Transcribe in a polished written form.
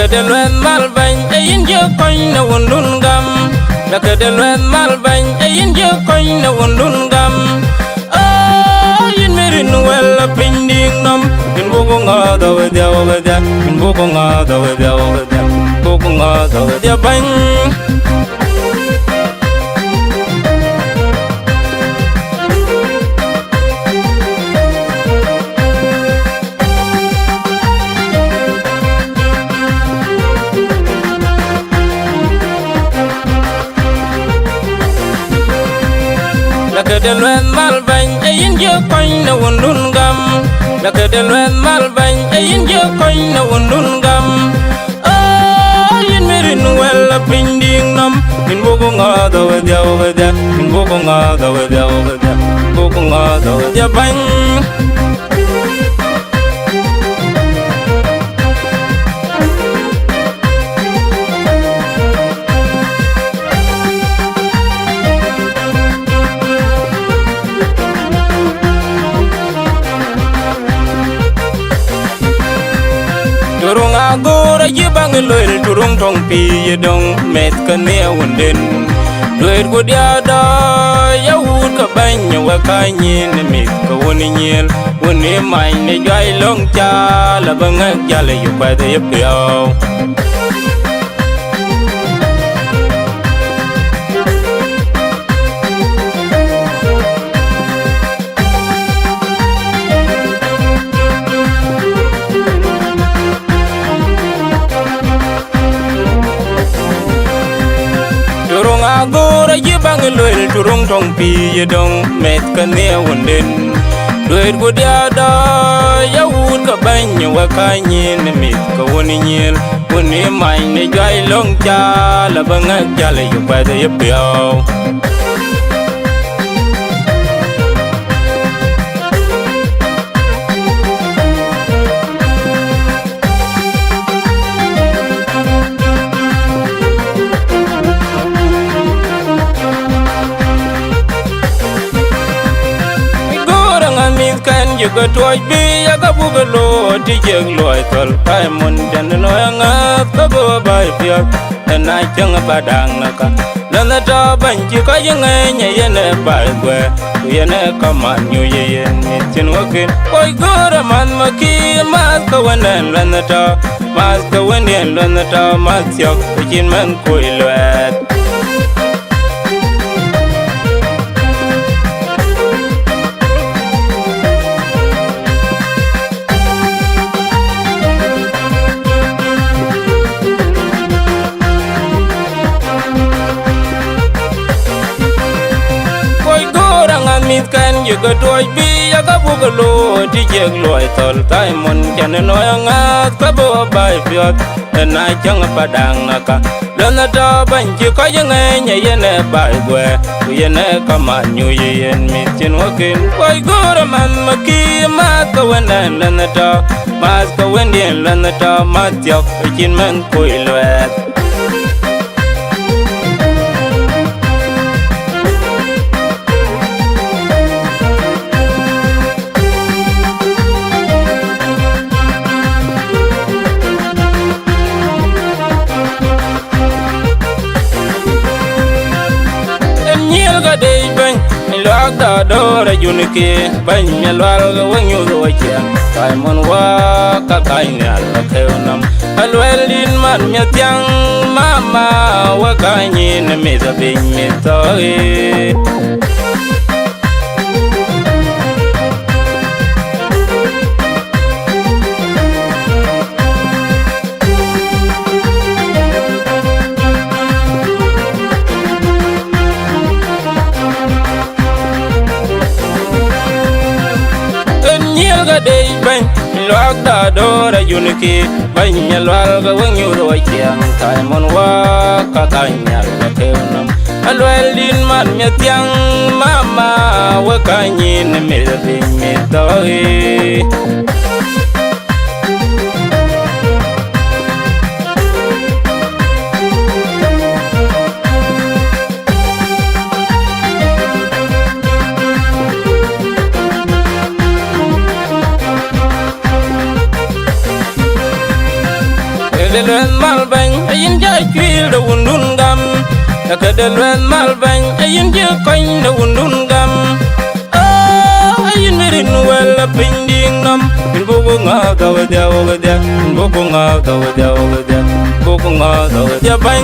Lakadelwen malbany ayin je koin na wundun gam. Lakadelwen malbany ayin je koin na wundun gam. Ayin merin wella pinding nom. In buko nga dawe dia wabeda. In buko nga dawe dia wabeda. Buko nga dawe dia bany. Lakadelwen malbany ayin je koin na wundun gam. Lakadelwen malbany ayin je koin na wundun gam. Ayin merin wella pinding nom. In buko nga dawe dia wabeda. In buko nga dawe dia wabeda. Buko nga dawe dia bany. Turung agora jibang loil turung tong pi yedong met kania wunden. Duit ko dia da yahud ka banya wa kanyin mit ka woni nyel woni mai ne jai long cha la bangak jale yu pa de yao. Agora jibang loil turung tong pi yedong met kania wunden. Duit ko dia da yahud ka banya wa kanyin mit ka woni nyel woni mai ne jai long cha la bangak jale yu pa de yao. Juga tuai bi ya kabu gelo di jeng loy tol kai mun dan no yang kabu bai pia na jeng badang naka lana ta banji ka yang nya yene bai gwe yene kaman nyu yen tin wakin koi gora man maki mas ka wanan lana ta mas ka wanan lana ta mas yok kin man koi loat. Kan juga tuai bi ya kabu gelo di jeng loy tol tai mun jan no nga kabu bai piot na jang padang naka lana da banji ka yang nya yene bai gwe yene kama nyu yen mi tin wakin koi gora man maki ma ka wanan lana da mas ka wendien lana da ma tiok kin man koi loat. Da dora junike banya lwal ga wanyu do chiang kai mon wa ka kai nyal la keonam alwelin man myatiang mama wa kai ni ne me da bin me to e dey bany lwak da dora junike banya lwal ga wanyu do chiang kai mon wa ka kai nyal la keonam alwelin man myatiang mama wa kai ni ne me da bin me to e Lwen da undun gam ka del wen mal bañ ayin je koñ da undun gam ayin merin wala pinding nam bin bogo nga da wa dia bogo nga da wa dia bogo nga da wa dia bañ